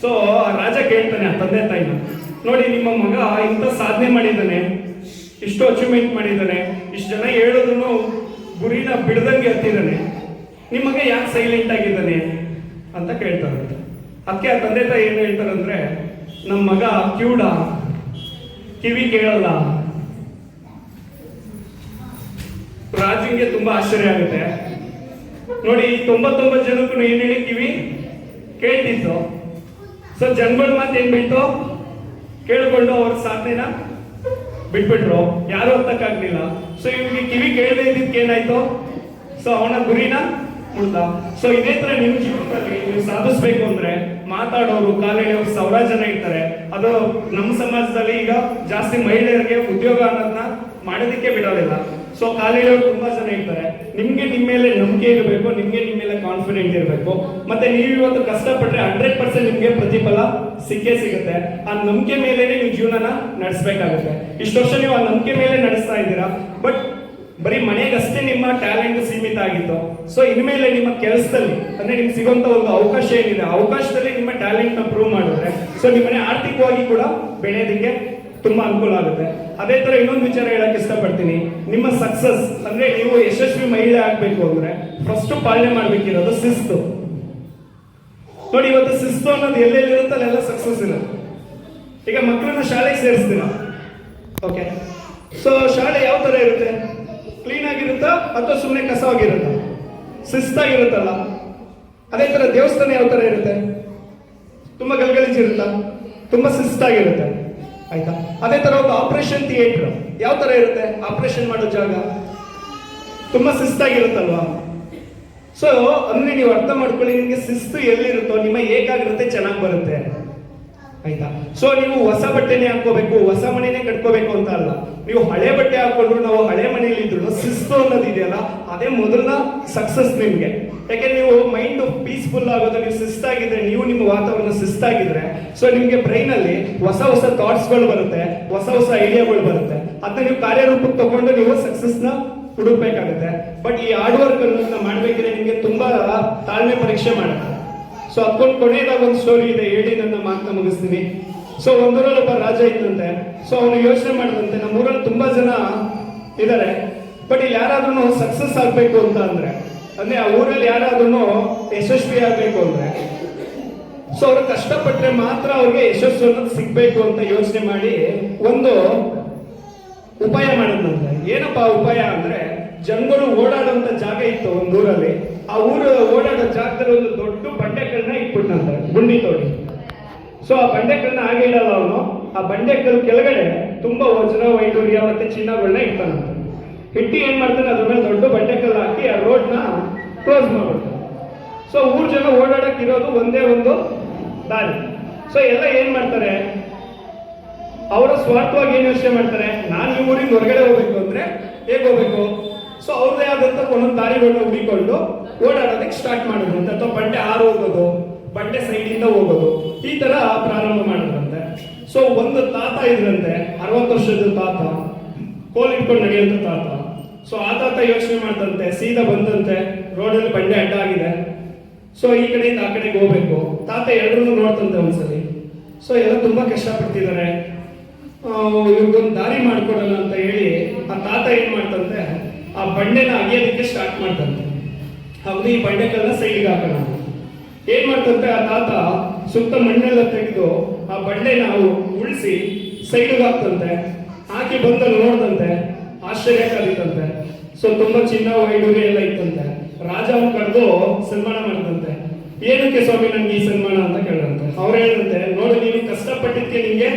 ಸೊ ಆ ರಾಜ ಕೇಳ್ತಾನೆ ಆ ತಂದೆ ತಾಯಿನ, ನೋಡಿ ನಿಮ್ಮ ಮಗ ಇಂಥ ಸಾಧನೆ ಮಾಡಿದ್ದಾನೆ, ಇಷ್ಟು ಅಚೀವ್ಮೆಂಟ್ ಮಾಡಿದ್ದಾನೆ, ಇಷ್ಟು ಜನ ಹೇಳಿದ್ರು ಗುರಿನ ಬಿಡದಂಗೆ ಹತ್ತಿದ್ದಾನೆ, ನಿಮ್ಮ ಮಗ ಯಾಕೆ ಸೈಲೆಂಟ್ ಆಗಿದ್ದಾನೆ ಅಂತ ಕೇಳ್ತಾರೆ. ಅದಕ್ಕೆ ಆ ತಂದೆ ತಾಯಿ ಏನು ಹೇಳ್ತಾರೆ ಅಂದ್ರೆ, ನಮ್ಮ ಮಗ ಕಿವುಡ, ಕಿವಿ ಕೇಳಲ್ಲ. ರಾಜಂಗೆ ತುಂಬಾ ಆಶ್ಚರ್ಯ ಆಗುತ್ತೆ. ನೋಡಿ, 99 ಜನಕ್ಕೂ ಏನ್ ಹೇಳಿ ಕಿವಿ ಕೇಳ್ತಿತ್ತು. ಸೊ ಜನಗಳ ಮಾತು ಏನ್ ಬಿಟ್ಟು ಕೇಳ್ಕೊಂಡು ಅವ್ರ ಸಾಧನೆನ ಬಿಟ್ಬಿಟ್ರು, ಯಾರು ಹತ್ತಕ್ಕಾಗ್ಲಿಲ್ಲ. ಸೊ ಇವ್ನಿಗೆ ಕಿವಿ ಕೇಳದೆ ಇದ್ದಿದ್ದಕ್ಕೆ ಏನಾಯ್ತು, ಸೊ ಅವನ ಗುರಿನ ಮುಳ್ದ. ಸೊ ಇದೇ ತರ ನಿಮ್ ಜೀವನದಲ್ಲಿ ನೀವು ಸಾಧಿಸ್ಬೇಕು ಅಂದ್ರೆ ಮಾತಾಡೋರು ಕಾಲೆಳೆಯೋರು ಸಾವಿರಾರು ಜನ ಇರ್ತಾರೆ. ಅದು ನಮ್ಮ ಸಮಾಜದಲ್ಲಿ ಈಗ ಜಾಸ್ತಿ ಮಹಿಳೆಯರಿಗೆ ಉದ್ಯೋಗ ಅನ್ನೋದನ್ನ ಮಾಡೋದಕ್ಕೆ ಬಿಡೋದಿಲ್ಲ. ಸೊ ಕಾಲೆಳೆಯೋರು ತುಂಬಾ ಜನ ಇರ್ತಾರೆ. ನಿಮ್ಗೆ ನಿಮ್ಮ ಮೇಲೆ ನಂಬಿಕೆ ಇರಬೇಕು, ನಿಮ್ಗೆ ನಿಮ್ಮ ಮೇಲೆ ಕಾನ್ಫಿಡೆಂಟ್ ಇರಬೇಕು. ಮತ್ತೆ ನೀವು ಇವತ್ತು ಕಷ್ಟಪಟ್ರೆ 100% ನಿಮ್ಗೆ ಪ್ರತಿಫಲ ಸಿಕ್ಕೇ ಸಿಗುತ್ತೆ. ಆ ನಂಬಿಕೆ ಮೇಲೆನೆ ನೀವು ಜೀವನನ ನಡೆಸಬೇಕಾಗುತ್ತೆ. ಇಷ್ಟು ವರ್ಷ ನೀವು ಆ ನಂಬಿಕೆ ಮೇಲೆ ನಡೆಸ್ತಾ ಇದ್ದೀರಾ, ಬಟ್ ಬರೀ ಮನೆಗಷ್ಟೇ ನಿಮ್ಮ ಟ್ಯಾಲೆಂಟ್ ಸೀಮಿತ ಆಗಿತ್ತು. ಸೊ ಇನ್ಮೇಲೆ ನಿಮ್ಮ ಕೆಲಸದಲ್ಲಿ ಅಂದ್ರೆ ನಿಮ್ಗೆ ಸಿಗುವಂತ ಒಂದು ಅವಕಾಶ ಏನಿದೆ, ಅವಕಾಶದಲ್ಲಿ ನಿಮ್ಮ ಟ್ಯಾಲೆಂಟ್ ನ ಪ್ರೂವ್ ಮಾಡಿದ್ರೆ ಸೊ ನಿಮ್ಮನೆ ಆರ್ಥಿಕವಾಗಿ ಕೂಡ ಬೆಳೆಯೋದಕ್ಕೆ ತುಂಬಾ ಅನುಕೂಲ ಆಗುತ್ತೆ. ಅದೇ ತರ ಇನ್ನೊಂದು ವಿಚಾರ ಹೇಳಕ್ ಇಷ್ಟಪಡ್ತೀನಿ. ನಿಮ್ಮ ಸಕ್ಸಸ್ ಅಂದ್ರೆ ನೀವು ಯಶಸ್ವಿ ಮಹಿಳೆ ಆಗ್ಬೇಕು ಅಂದ್ರೆ ಫಸ್ಟ್ ಪಾಲನೆ ಮಾಡ್ಬೇಕಿರೋದು ಶಿಸ್ತು. ನೋಡಿ, ಇವತ್ತು ಶಿಸ್ತು ಅನ್ನೋದು ಎಲ್ಲೆಲ್ಲಿರುತ್ತೆ ಅಲ್ಲೆಲ್ಲ ಸಕ್ಸಸ್ ಇರುತ್ತೆ. ಈಗ ಮಕ್ಕಳನ್ನ ಶಾಲೆಗೆ ಸೇರಿಸ್ತೀರಾ, ಓಕೆ, ಸೊ ಶಾಲೆ ಯಾವ ತರ ಇರುತ್ತೆ? ಕ್ಲೀನ್ ಆಗಿರುತ್ತಾ ಅಥವಾ ಸುಮ್ಮನೆ ಕಸವಾಗಿರುತ್ತಾ? ಶಿಸ್ತಾಗಿರುತ್ತಲ್ಲ. ಅದೇ ತರ ದೇವಸ್ಥಾನ ಯಾವ ತರ ಇರುತ್ತೆ? ತುಂಬಾ ಗಲ್ಗಲಿಜಿರುತ್ತಾ? ತುಂಬಾ ಶಿಸ್ತಾಗಿರುತ್ತೆ, ಆಯ್ತಾ? ಅದೇ ತರ ಒಂದು ಆಪರೇಷನ್ ಥಿಯೇಟರ್ ಯಾವ ತರ ಇರುತ್ತೆ? ಆಪರೇಷನ್ ಮಾಡೋ ಜಾಗ ತುಂಬಾ ಶಿಸ್ತಾಗಿರುತ್ತಲ್ವಾ? ಸೊ ಅಂದ್ರೆ ನೀವು ಅರ್ಥ ಮಾಡ್ಕೊಳ್ಳಿ, ನಿಮ್ಗೆ ಶಿಸ್ತು ಎಲ್ಲಿರುತ್ತೋ ನಿಮ್ಮ ಏಕಾಗ್ರತೆ ಚೆನ್ನಾಗಿ ಬರುತ್ತೆ, ಆಯ್ತಾ? ಸೊ ನೀವು ಹೊಸ ಬಟ್ಟೆನೆ ಹಾಕೋಬೇಕು, ಹೊಸ ಮನೆನೇ ಕಟ್ಕೋಬೇಕು ಅಂತ ಅಲ್ಲ. ನೀವು ಹಳೆ ಬಟ್ಟೆ ಹಾಕೊಂಡ್ರು, ನಾವು ಹಳೆ ಮನೆಯಲ್ಲಿ ಇದ್ರು ಶಿಸ್ತು ಅನ್ನೋದು ಇದೆಯಲ್ಲ, ಅದೇ ಮೊದಲ ಸಕ್ಸಸ್ ನಿಮ್ಗೆ. ಯಾಕೆಂದ್ರೆ ನೀವು ಮೈಂಡ್ ಪೀಸ್ಫುಲ್ ಆಗೋದು, ನೀವು ಶಿಸ್ತಾಗಿದ್ರೆ, ನೀವು ನಿಮ್ಮ ವಾತಾವರಣ ಶಿಸ್ತಾಗಿದ್ರೆ, ಸೊ ನಿಮ್ಗೆ ಬ್ರೈನ್ ಅಲ್ಲಿ ಹೊಸ ಹೊಸ ಥಾಟ್ಸ್ ಗಳು ಬರುತ್ತೆ, ಹೊಸ ಹೊಸ ಐಡಿಯಾಗಳು ಬರುತ್ತೆ. ಅದನ್ನ ನೀವು ಕಾರ್ಯರೂಪಕ್ಕೆ ತಗೊಂಡು ನೀವು ಸಕ್ಸಸ್ ನ ಹುಡುಕ್ಬೇಕಾಗುತ್ತೆ. ಬಟ್ ಈ ಹಾರ್ಡ್ ವರ್ಕ್ ಅನ್ನು ಮಾಡ್ಬೇಕಿದ್ರೆ ನಿಮ್ಗೆ ತುಂಬಾ ತಾಳ್ಮೆ ಪರೀಕ್ಷೆ ಮಾಡುತ್ತೆ. ಸೊ ಅದಕ್ಕೊಂದು ಕೊನೆಯದಾಗ ಒಂದು ಸ್ಟೋರಿ ಇದೆ, ಹೇಳಿ ನನ್ನ ಮಾತನ್ನ ಮುಗಿಸ್ತೀನಿ. ಸೊ ಒಂದೂರಲ್ಲಿ ಒಬ್ಬ ರಾಜ ಇದ್ದಂತೆ. ಸೊ ಅವನು ಯೋಚನೆ ಮಾಡಿದಂತೆ, ನಮ್ಮ ಊರಲ್ಲಿ ತುಂಬಾ ಜನ ಇದ್ದಾರೆ, ಬಟ್ ಇಲ್ಲಿ ಯಾರಾದ್ರೂ ಸಕ್ಸಸ್ ಆಗ್ಬೇಕು ಅಂತ ಅಂದ್ರೆ ಆ ಊರಲ್ಲಿ ಯಾರಾದ್ರೂ ಯಶಸ್ವಿ ಆಗ್ಬೇಕು ಅಂದ್ರೆ ಸೊ ಅವ್ರು ಕಷ್ಟಪಟ್ರೆ ಮಾತ್ರ ಅವ್ರಿಗೆ ಯಶಸ್ಸು ಅನ್ನೋದು ಸಿಗ್ಬೇಕು ಅಂತ ಯೋಚನೆ ಮಾಡಿ ಒಂದು ಉಪಾಯ ಮಾಡಿದಂತೆ. ಏನಪ್ಪಾ ಉಪಾಯ ಅಂದ್ರೆ, ಜನಗಳು ಓಡಾಡುವಂತ ಜಾಗ ಇತ್ತು ಒಂದು ಊರಲ್ಲಿ. ಆ ಊರು ಓಡಾಡೋ ಜಾಗದಲ್ಲಿ ಒಂದು ದೊಡ್ಡ ಬಂಡೆಕಲ್ಲನ್ನ ಇಟ್ಬಿಟ್ಟಂತೆ, ಗುಂಡಿ ತೋಡಿ. ಸೊ ಆ ಬಂಡೆಕಲ್ಲನ್ನ ಹಾಗೆ ಇಡಲ್ಲ ಅವನು, ಆ ಬಂಡೆಕಲ್ ಕೆಳಗಡೆ ತುಂಬಾ ವಜ್ರ ವೈಡೂರ್ಯ ಮತ್ತೆ ಚಿನ್ನಗಳನ್ನ ಇಡ್ತಾನಂತೆ. ಇಟ್ಟಿ ಏನ್ ಮಾಡ್ತಾನೆ, ಅದ್ರ ಮೇಲೆ ದೊಡ್ಡ ಬಂಡೆಕಲ್ಲು ಹಾಕಿ ಆ ರೋಡ್ ನ ಕ್ಲೋಸ್ ಮಾಡ್ಬಿಡ್ತಾನೆ. ಸೊ ಊರ್ ಜನ ಓಡಾಡಕ್ ಇರೋದು ಒಂದೇ ಒಂದು ದಾರಿ. ಸೊ ಎಲ್ಲ ಏನ್ ಮಾಡ್ತಾರೆ, ಅವರ ಸ್ವಾರ್ಥವಾಗಿ ಏನ್ ಯೋಚನೆ ಮಾಡ್ತಾರೆ, ನಾನು ಈ ಊರಿಂದ ಹೊರಗಡೆ ಹೋಗ್ಬೇಕು ಅಂದ್ರೆ ಹೇಗೆ ಹೋಗ್ಬೇಕು? ಸೊ ಅವ್ರದೇ ಆದಂತ ಒಂದೊಂದು ದಾರಿಗಳನ್ನ ಹುಡಿಕೊಂಡು ಓಡಾಡೋದಕ್ಕೆ ಸ್ಟಾರ್ಟ್ ಮಾಡಿದ್ರಂತೆ. ಅಥವಾ ಬಂಡೆ ಹಾರು ಹೋಗೋದು, ಬಂಡೆ ಸೈಡ್ ಇಂದ ಹೋಗೋದು, ಈ ತರ ಪ್ರಾರಂಭ ಮಾಡಿದ್ರಂತೆ. ಸೊ ಒಂದು ತಾತ ಇದ್ರಂತೆ, 60 ವರ್ಷದ ತಾತ, ಕೋಲ್ ಇಟ್ಕೊಂಡು ನಡೆಯುವಂತ ತಾತ. ಸೊ ಆ ತಾತ ಯೋಚನೆ ಮಾಡ್ತಂತೆ, ಸೀದಾ ಬಂದಂತೆ ರೋಡಲ್ಲಿ ಬಂಡೆ ಅಡ್ಡ ಆಗಿದೆ. ಸೊ ಈ ಕಡೆಯಿಂದ ಆ ಕಡೆಗೆ ಹೋಗ್ಬೇಕು. ತಾತ ಎರಡನ್ನೂ ನೋಡ್ತಂತೆ ಒಂದ್ಸಲಿ. ಸೊ ಎಲ್ಲ ತುಂಬಾ ಕಷ್ಟಪಡ್ತಿದ್ದಾರೆ, ಇವ್ರಿಗೊಂದು ದಾರಿ ಮಾಡ್ಕೊಡೋಣ ಅಂತ ಹೇಳಿ ಆ ತಾತ ಏನ್ ಮಾಡ್ತಂತೆ, ಆ ಬಂಡೆನ ಅಗಿಯೋದಕ್ಕೆ ಸ್ಟಾರ್ಟ್ ಮಾಡ್ತಂತೆ. ಹೌದು, ಈ ಬಂಡೆಕಲ್ಲನ್ನ ಸೈಡ್ಗೆ ಹಾಕೋಣ. ಏನ್ ಮಾಡ್ತಂತೆ ಆ ತಾತ, ಸುತ್ತ ಮಣ್ಣೆಲ್ಲ ತೆಗೆದು ಆ ಬಂಡೆನ ಉಳಿಸಿ ಸೈಡ್ಗೆ ಹಾಕ್ತಂತೆ. ಹಾಕಿ ಬಂದಲ್ಲಿ ನೋಡ್ದಂತೆ, ಆಶ್ಚರ್ಯಕ್ಕಾಗಿತ್ತಂತೆ. ಸೊ ತುಂಬಾ ಚಿನ್ನ ವೈಡೂರ್ಯ ಎಲ್ಲ ಇತ್ತಂತೆ. ರಾಜ ಅವ್ನು ಕರೆದು ಸನ್ಮಾನ ಮಾಡಿದಂತೆ. ಏನಕ್ಕೆ ಸ್ವಾಮಿ ನನ್ಗೆ ಈ ಸನ್ಮಾನ ಅಂತ ಕೇಳಂತೆ. ಅವ್ರು ಹೇಳಿದಂತೆ, ನೋಡಿ ನೀನು ಕಷ್ಟಪಟ್ಟಿದ್ಕೆ ನಿಮ್ಗೆ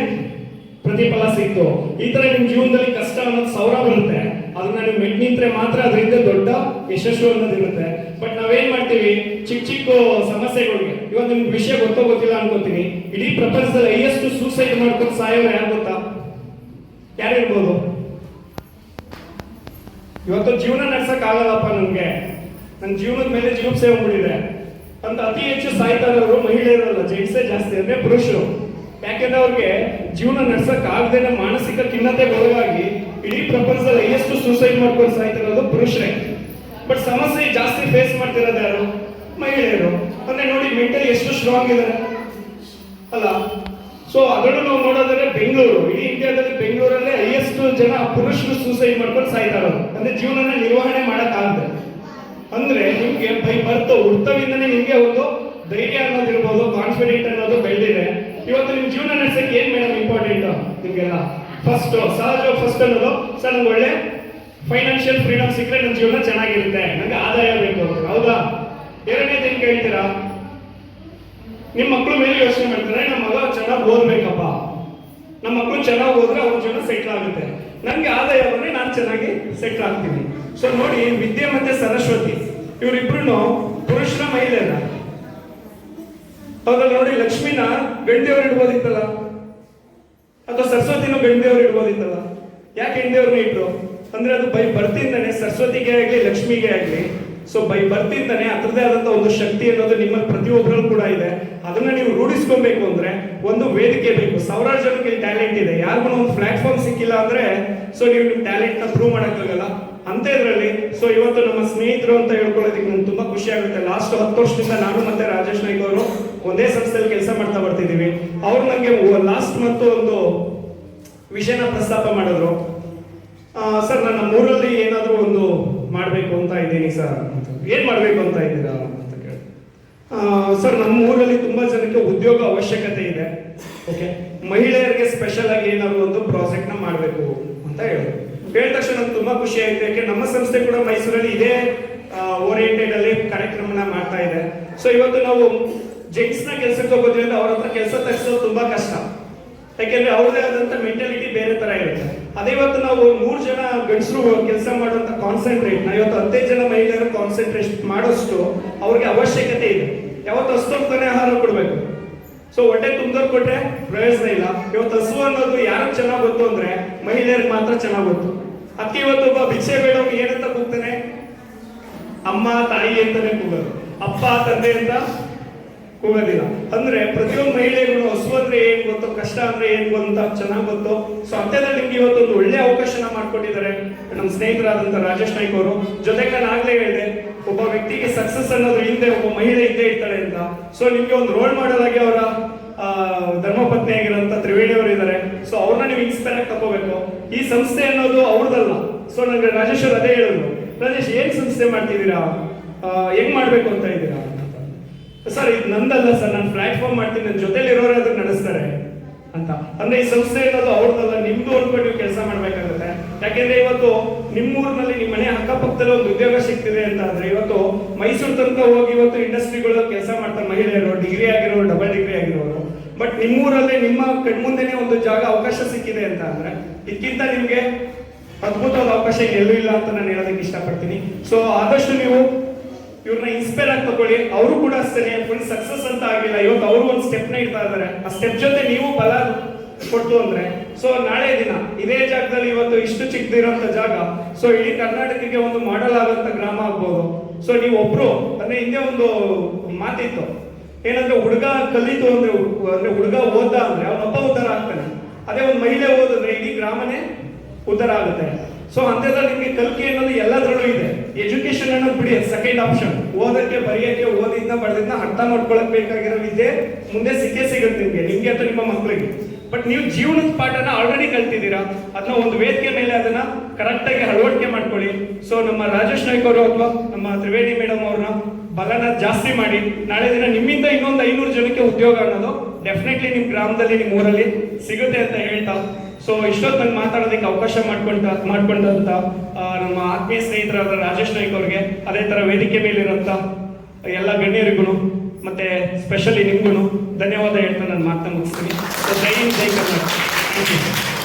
ಪ್ರತಿಫಲ ಸಿಕ್ತು. ಈ ತರ ನಿಮ್ ಜೀವನದಲ್ಲಿ ಕಷ್ಟ ಅನ್ನೋದು 1000 ಬರುತ್ತೆ, ಅದನ್ನ ನೀವು ಮೆಟ್ ನಿಂತ್ರೆ ಮಾತ್ರ ಅದರಿಂದ ದೊಡ್ಡ ಯಶಸ್ಸು ಅನ್ನೋದಿರುತ್ತೆ. ಬಟ್ ನಾವೇನ್ ಮಾಡ್ತೀವಿ, ಚಿಕ್ಕ ಚಿಕ್ಕ ಸಮಸ್ಯೆಗಳಿಗೆ, ಇವತ್ತು ನಿಮ್ಗೆ ವಿಷಯ ಗೊತ್ತಿಲ್ಲ ಅನ್ಕೋತೀನಿ, ಇಡೀ ಪ್ರಪಂಚದಲ್ಲಿ ಹೈಯೆಸ್ಟ್ ಸೂಸೈಡ್ ಮಾಡ್ಕೊಂಡು ಸಾಯೋರು ಯಾರು ಗೊತ್ತಾ? ಯಾರಿರ್ಬೋದು? ಇವತ್ತು ಜೀವನ ನಡ್ಸಕ್ ಆಗಲ್ಲಪ್ಪ ನನ್ಗೆ, ನನ್ನ ಜೀವನದ ಮೇಲೆ ಜೀವಪ್ಸೆ ಹೋಗ್ಬಿಟ್ಟಿದೆ ಅಂತ ಅತಿ ಹೆಚ್ಚು ಸಾಯ್ತಾ ಇರೋರು ಮಹಿಳೆಯರಲ್ಲ, ಜೆಂಟ್ಸೇ ಜಾಸ್ತಿ, ಅಂದ್ರೆ ಪುರುಷರು. ಯಾಕೆಂದ್ರೆ ಅವ್ರಿಗೆ ಜೀವನ ನಡ್ಸಕ್ ಆಗದೇನೆ ಮಾನಸಿಕ ಖಿನ್ನತೆಗೆ ಒಳಗಾಗಿ ಇಡೀ ಪ್ರಪಂಚದಲ್ಲಿ ಎಷ್ಟು ಸೂಸೈಡ್ ಮಾಡ್ಕೊಂಡು ಸಾಯ್ತಿರೋದು ಪುರುಷರೇ. ಬಟ್ ಸಮಸ್ಯೆ ಜಾಸ್ತಿ ಫೇಸ್ ಮಾಡ್ತಿರೋದು ಯಾರು? ಮಹಿಳೆಯರು. ಅಂದ್ರೆ ನೋಡಿ ಮೆಂಟಲಿ ಎಷ್ಟು ಸ್ಟ್ರಾಂಗ್ ಇದ್ದಾರೆ ಅಲ್ಲ. ಸೊ ಅದನ್ನು ನಾವು ನೋಡೋದಾದ್ರೆ ಬೆಂಗಳೂರು, ಇಡೀ ಇಂಡಿಯಾದಲ್ಲಿ ಬೆಂಗಳೂರಲ್ಲೇ ಹೈಯೆಸ್ಟ್ ಜನ ಪುರುಷರು ಸೂಸೈಡ್ ಮಾಡ್ಕೊಂಡು ಸಾಯ್ತಾ ಇರೋದು. ಅಂದ್ರೆ ಜೀವನನ ನಿರ್ವಹಣೆ ಮಾಡಕ್ ಆಗದೆ. ಅಂದ್ರೆ ನಿಮ್ಗೆ ಬೈ ಬರ್ತು ಹುಟ್ಟವಿಂದನೇ ನಿಮ್ಗೆ ಒಂದು ಧೈರ್ಯ ಅನ್ನೋದಿರ್ಬೋದು, ಕಾನ್ಫಿಡೆಂಟ್ ಅನ್ನೋದು ಬೆಳೆದಿದೆ. ಇವತ್ತು ನಿಮ್ ಜೀವನ ನಡೆಸಕ್ಕೆ ಏನ್ ಮೇಡಮ್ ಇಂಪಾರ್ಟೆಂಟ್ ನಿಮ್ಗೆಲ್ಲ? ಫಸ್ಟ್ ಅನ್ನೋದು, ಸರ್ ನಂಗೆ ಒಳ್ಳೆ ಫೈನಾನ್ಷಿಯಲ್ ಫ್ರೀಡಮ್ ಸಿಕ್ಕರೆ ನನ್ನ ಜೀವನ ಚೆನ್ನಾಗಿರುತ್ತೆ, ನಂಗೆ ಆದಾಯ ಬೇಕು ಅಂತ, ಹೌದಾ? ಎರಡನೇದೇನು ಕೇಳ್ತೀರಾ? ನಿಮ್ಮ ಮಕ್ಕಳು ಮೇಲೆ ಯೋಚನೆ ಮಾಡ್ತಾರೆ, ನಮ್ಮ ಮಗ ಚೆನ್ನಾಗಿ ಓದ್ಬೇಕಪ್ಪ, ನಮ್ಮ ಮಕ್ಕಳು ಚೆನ್ನಾಗಿ ಹೋದ್ರೆ ಅವ್ರ ಜನ ಸೆಟ್ಲ್ ಆಗುತ್ತೆ, ನನಗೆ ಆದಾಯ ಬಂದ್ರೆ ನಾನು ಚೆನ್ನಾಗಿ ಸೆಟ್ಲ್ ಆಗ್ತೀನಿ. ಸೊ ನೋಡಿ, ವಿದ್ಯೆ ಮತ್ತೆ ಸರಸ್ವತಿ ಇವರಿಬ್ರು ಪುರುಷರ ಮಹಿಳೆಯರ. ಹೌದಲ್ಲ? ನೋಡಿ, ಲಕ್ಷ್ಮಿನ ಗಂಡೆಯವ್ರು ಇಡ್ಬೋದಿತ್ತಲ್ಲ, ಅಥವಾ ಸರಸ್ವತಿನೂ ಗಂಡೆಯವ್ರು ಇಡ್ಬೋದಿತ್ತಲ್ಲ. ಯಾಕೆ ಗಂಡೆಯವ್ರನ್ನ ಇಟ್ರು ಅಂದ್ರೆ ಅದು ಬೈ ಬರ್ತಿಂದಾನೆ ಸರಸ್ವತಿಗೆ ಆಗ್ಲಿ ಲಕ್ಷ್ಮಿಗೆ ಆಗ್ಲಿ, ಸೊ ಬೈ ಬರ್ತಿಂದಾನೆ ಅದರದೇ ಆದಂತ ಒಂದು ಶಕ್ತಿ ಅನ್ನೋದು ನಿಮ್ಮಲ್ಲಿ ಪ್ರತಿಯೊಬ್ಬರಲ್ಲೂ ಕೂಡ ಇದೆ. ಅದನ್ನ ನೀವು ರೂಢಿಸ್ಕೊಬೇಕು ಅಂದ್ರೆ ಒಂದು ವೇದಿಕೆ ಬೇಕು. ಸಾವಿರಾರು ಜನಕ್ಕೆ ಟ್ಯಾಲೆಂಟ್ ಇದೆ, ಯಾರಿಗೂ ಒಂದು ಪ್ಲಾಟ್ಫಾರ್ಮ್ ಸಿಕ್ಕಿಲ್ಲ ಅಂದ್ರೆ ಸೊ ನೀವು ನಿಮ್ ಟ್ಯಾಲೆಂಟ್ ನ ಪ್ರೂವ್ ಮಾಡಕ್ಕಾಗಲ್ಲ. ಅಂತ ಇದ್ರಲ್ಲಿ ಸೊ ಇವತ್ತು ನಮ್ಮ ಸ್ನೇಹಿತರು ಅಂತ ಹೇಳ್ಕೊಳ್ಳೋದಕ್ಕೆ ನಂಗೆ ತುಂಬಾ ಖುಷಿ ಆಗುತ್ತೆ. ಲಾಸ್ಟ್ 10 ವರ್ಷದಿಂದ ನಾನು ಮತ್ತೆ ರಾಜೇಶ್ ನಾಯ್ಕ ಅವರು ಒಂದೇ ಸಂಸ್ಥೆಯಲ್ಲಿ ಕೆಲಸ ಮಾಡ್ತಾ ಬರ್ತಿದೀವಿ. ಅವ್ರು ನಂಗೆ ಲಾಸ್ಟ್ ಮತ್ತು ಒಂದು ವಿಷಯನ ಪ್ರಸ್ತಾಪ ಮಾಡಿದ್ರು. ಸರ್, ನಾನು ನಮ್ಮೂರಲ್ಲಿ ಏನಾದರೂ ಒಂದು ಮಾಡಬೇಕು ಅಂತ ಇದ್ದೀನಿ ಸರ್. ಏನ್ ಮಾಡಬೇಕು ಅಂತ ಇದ್ದೀರಾ ಅಂತ ಕೇಳಿ, ಸರ್ ನಮ್ಮ ಊರಲ್ಲಿ ತುಂಬಾ ಜನಕ್ಕೆ ಉದ್ಯೋಗ ಅವಶ್ಯಕತೆ ಇದೆ. ಓಕೆ, ಮಹಿಳೆಯರಿಗೆ ಸ್ಪೆಷಲ್ ಆಗಿ ಏನಾದ್ರು ಒಂದು ಪ್ರಾಜೆಕ್ಟ್ ನ ಮಾಡಬೇಕು ಅಂತ ಹೇಳಿದ್ರು. ಹೇಳಿದ ತಕ್ಷಣ ನಂಗೆ ತುಂಬಾ ಖುಷಿ ಆಯ್ತು. ಯಾಕೆ ನಮ್ಮ ಸಂಸ್ಥೆ ಕೂಡ ಮೈಸೂರಲ್ಲಿ ಇದೇ ಓರಿಯೆಂಟೆಡ್ ಅಲ್ಲಿ ಕಾರ್ಯಕ್ರಮನ ಮಾಡ್ತಾ ಇದೆ. ಸೊ ಇವತ್ತು ನಾವು ಜೆಂಟ್ಸ್ ನ ಕೆಲಸಕ್ಕೆ ಹೋಗೋದ್ರಿಂದ ಅವ್ರ ಹತ್ರ ಕೆಲಸ ತಗ್ಸೋದು ತುಂಬಾ ಕಷ್ಟ. ಯಾಕೆಂದ್ರೆ ಅವ್ರದೇ ಆದಂತ ಮೆಂಟಾಲಿಟಿ ಬೇರೆ ತರ ಇರುತ್ತೆ. ಅದೇ ಇವತ್ತು ನಾವು 3 ಜನ ಗಂಡಸರು ಕೆಲಸ ಮಾಡುವಂತ ಕಾನ್ಸಂಟ್ರೇಟ್ ನ ಇವತ್ತು 15 ಜನ ಮಹಿಳೆಯರು ಕಾನ್ಸಂಟ್ರೇಟ್ ಮಾಡೋಷ್ಟು ಅವ್ರಿಗೆ ಅವಶ್ಯಕತೆ ಇದೆ. ಯಾವತ್ತು ಹಸ್ತೋಗ್ತಾನೆ ಆಹಾರ ಕೊಡ್ಬೇಕು. ಸೊ ಹೊಟ್ಟೆ ತುಂಬಿದವ್ರು ಕೊಟ್ರೆ ಪ್ರಯೋಜನ ಇಲ್ಲ. ಇವತ್ತು ಹಸು ಅನ್ನೋದು ಯಾರಿಗೆ ಚೆನ್ನಾಗ್ ಗೊತ್ತು ಅಂದ್ರೆ ಮಹಿಳೆಯರಿಗೆ ಮಾತ್ರ ಚೆನ್ನಾಗ್ ಗೊತ್ತು. ಅದಕ್ಕೆ ಇವತ್ತು ಒಬ್ಬ ಭಿಕ್ಷೆ ಬೇಡವ್ನು ಏನಂತ ಕೂಗ್ತಾನೆ? ಅಮ್ಮ ತಾಯಿ ಅಂತಾನೆ ಕೂಗೋದು, ಅಪ್ಪ ತಂದೆ ಅಂತ ಕೂಗೋದಿಲ್ಲ. ಅಂದ್ರೆ ಪ್ರತಿಯೊಂದು ಮಹಿಳೆಗಳು ಹಸು ಅಂದ್ರೆ ಏನ್ ಗೊತ್ತು, ಕಷ್ಟ ಅಂದ್ರೆ ಏನ್ ಗೊತ್ತ ಚೆನ್ನಾಗ್ ಗೊತ್ತು. ಸೊ ಅಂತ್ಯದಲ್ಲಿ ನಿಮ್ಗೆ ಇವತ್ತೊಂದು ಒಳ್ಳೆ ಅವಕಾಶನ ಮಾಡ್ಕೊಟ್ಟಿದ್ದಾರೆ ನಮ್ಮ ಸ್ನೇಹಿತರಾದಂತ ರಾಜೇಶ್ ನಾಯ್ಕ ಅವರು. ಜೊತೆಗೆ ನಾನು ಆಗ್ಲೇ ಹೇಳಿದೆ, ಒಬ್ಬ ವ್ಯಕ್ತಿಗೆ ಸಕ್ಸಸ್ ಅನ್ನೋದು ಹಿಂದೆ ಒಬ್ಬ ಮಹಿಳೆ ಇದ್ದೇ ಇರ್ತಾಳೆ ಅಂತ. ಸೊ ನಿಮ್ಗೆ ಒಂದು ರೋಲ್ ಮಾಡಲ್ ಆಗಿ ಅವರ ಧರ್ಮಪತ್ನಿ ಆಗಿರೋಂಥ ತ್ರಿವೇಣಿ ಅವರು ಇದ್ದಾರೆ. ಸೊ ಅವ್ರನ್ನ ನೀವು ಇನ್ಸ್ಪೈರ್ ಆಗಿ ತಗೋಬೇಕು. ಈ ಸಂಸ್ಥೆ ಅನ್ನೋದು ಅವ್ರದಲ್ಲ. ಸೊ ನಂಗೆ ರಾಜೇಶ್ ಅವರು ಅದೇ ಹೇಳಿದ್ರು, ರಾಜೇಶ್ ಏನ್ ಸಂಸ್ಥೆ ಮಾಡ್ತಿದ್ದೀರಾ, ಹೆಂಗ್ ಮಾಡ್ಬೇಕು ಅಂತ ಇದ್ದೀರಾ? ಸರ್, ಇದು ನಂದಲ್ಲ ಸರ್, ನಾನು ಪ್ಲಾಟ್ಫಾರ್ಮ್ ಮಾಡ್ತೀನಿ, ನನ್ನ ಜೊತೆಲಿ ಇರೋರು ಅದನ್ನ ನಡೆಸ್ತಾರೆ ಅಂತ. ಅಂದ್ರೆ ಈ ಸಂಸ್ಥೆ ಅನ್ನೋದು ಅವ್ರದ್ದಲ್ಲ, ನಿಮ್ದು ಅನ್ಕೊಂಡು ನೀವು ಕೆಲಸ ಮಾಡ್ಬೇಕಾಗುತ್ತೆ. ಯಾಕೆಂದ್ರೆ ಇವತ್ತು ನಿಮ್ಮೂರಿನಲ್ಲಿ ನಿಮ್ಮ ಮನೆ ಅಕ್ಕಪಕ್ಕದಲ್ಲಿ ಒಂದು ಉದ್ಯೋಗ ಸಿಗ್ತಿದೆ ಅಂತ ಅಂದ್ರೆ ಇವತ್ತು ಮೈಸೂರು ತನಕ ಹೋಗಿ ಇವತ್ತು ಇಂಡಸ್ಟ್ರಿಗಳು ಕೆಲಸ ಮಾಡ್ತಾರೆ ಮಹಿಳೆಯರು, ಡಿಗ್ರಿ ಆಗಿರೋರು, ಡಬಲ್ ಡಿಗ್ರಿ ಆಗಿರೋರು. ಬಟ್ ನಿಮ್ಮೂರಲ್ಲೇ ನಿಮ್ಮ ಕಣ್ಮುಂದೆನೆ ಒಂದು ಜಾಗ ಅವಕಾಶ ಸಿಕ್ಕಿದೆ ಅಂತ ಅಂದ್ರೆ ಇದಕ್ಕಿಂತ ನಿಮ್ಗೆ ಅದ್ಭುತವಾದ ಅವಕಾಶ ಎಲ್ಲೂ ಇಲ್ಲ ಅಂತ ನಾನು ಹೇಳೋದಕ್ಕೆ ಇಷ್ಟಪಡ್ತೀನಿ. ಸೊ ಆದಷ್ಟು ನೀವು ಇವ್ರನ್ನ ಇನ್ಸ್ಪೈರ್ ಆಗಿ ತಗೊಳ್ಳಿ. ಅವರು ಕೂಡ ಅಷ್ಟೇ ಫುಲ್ ಸಕ್ಸಸ್ ಅಂತ ಆಗಿಲ್ಲ, ಇವತ್ತು ಅವರು ಒಂದು ಸ್ಟೆಪ್ ನ ಇಡ್ತಾ ಇದ್ದಾರೆ. ಆ ಸ್ಟೆಪ್ ಜೊತೆ ನೀವು ಬಲ ಕೊಡ್ತು ಅಂದ್ರೆ ಸೊ ನಾಳೆ ದಿನ ಇದೇ ಜಾಗದಲ್ಲಿ ಇವತ್ತು ಇಷ್ಟು ಚಿಕ್ಕದಿರೋಂಥ ಜಾಗ ಸೊ ಇಡೀ ಕರ್ನಾಟಕಕ್ಕೆ ಒಂದು ಮಾಡೆಲ್ ಆಗುವಂತ ಗ್ರಾಮ ಆಗ್ಬೋದು. ಸೊ ನೀವು ಒಬ್ರು ಅಂದ್ರೆ ಹಿಂದೆ ಒಂದು ಮಾತಿತ್ತು ಏನಂದ್ರೆ, ಹುಡುಗ ಕಲಿತು ಅಂದ್ರೆ ಹುಡುಗ ಓದ ಅಂದ್ರೆ ಅವನೊಬ್ಬ ಉದ್ಧಾರ ಆಗ್ತಾನೆ. ಅದೇ ಒಂದು ಮಹಿಳೆ ಓದಿದ್ರೆ ಇಡೀ ಗ್ರಾಮನೇ ಉದ್ಧಾರ ಆಗುತ್ತೆ. ಸೊ ಅಂತ್ಯದಲ್ಲಿ ನಿಮ್ಗೆ ಕಲಿಕೆ ಅನ್ನೋದು ಎಲ್ಲದರಲ್ಲೂ ಇದೆ. ಎಜುಕೇಶನ್ ಅನ್ನೋದು ಬಿಡಿ, ಸೆಕೆಂಡ್ ಆಪ್ಷನ್. ಓದಕ್ಕೆ ಬರೆಯಕ್ಕೆ ಓದಿದ್ನ ಬರೆದಿದ್ನ ಅರ್ಥ ಮಾಡ್ಕೊಳಕ್ ಬೇಕಾಗಿರೋ ವಿದ್ಯೆ ಮುಂದೆ ಸಿಕ್ಕೇ ಸಿಗುತ್ತೆ ನಿಮ್ಗೆ ಅಥವಾ ನಿಮ್ಮ ಮಕ್ಕಳಿಗೆ. ಬಟ್ ನೀವು ಜೀವನದ ಪಾಠನ ಆಲ್ರೆಡಿ ಕಲ್ತಿದ್ದೀರಾ, ಅದನ್ನ ಒಂದು ವೇದಿಕೆ ಮೇಲೆ ಅದನ್ನ ಕರೆಕ್ಟ್ ಆಗಿ ಅಳವಡಿಕೆ ಮಾಡ್ಕೊಳ್ಳಿ. ಸೊ ನಮ್ಮ ರಾಜೇಶ್ ನಾಯ್ಕ ಅವರು ಅಥವಾ ನಮ್ಮ ತ್ರಿವೇಣಿ ಮೇಡಮ್ ಅವ್ರನ್ನ ಬಲನ ಜಾಸ್ತಿ ಮಾಡಿ ನಾಳೆ ದಿನ ನಿಮ್ಮಿಂದ ಇನ್ನೊಂದು 500 ಜನಕ್ಕೆ ಉದ್ಯೋಗ ಅನ್ನೋದು ಡೆಫಿನೆಟ್ಲಿ ನಿಮ್ ಗ್ರಾಮದಲ್ಲಿ ನಿಮ್ಮ ಊರಲ್ಲಿ ಸಿಗುತ್ತೆ ಅಂತ ಹೇಳ್ತಾ, ಸೊ ಇಷ್ಟೊತ್ತು ನಂಗೆ ಮಾತಾಡೋದಕ್ಕೆ ಅವಕಾಶ ಮಾಡ್ಕೊಂಡಂತ ನಮ್ಮ ಆತ್ಮೀಯ ಸ್ನೇಹಿತರಾದ ರಾಜೇಶ್ ನಾಯ್ಕ ಅವ್ರಿಗೆ, ಅದೇ ತರ ವೇದಿಕೆ ಮೇಲಿರುವಂತ ಎಲ್ಲ ಗಣ್ಯರಿಗೂ ಮತ್ತೆ ಸ್ಪೆಷಲಿ ನಿಮ್ಗೂ ಧನ್ಯವಾದ ಹೇಳ್ತಾ ನಾನು ಮಾತನ್ನ ಮುಗಿಸ್ತೀನಿ. ಜೈ ಹಿಂದ್, ಜೈ ಕರ್ನಾಟಕ.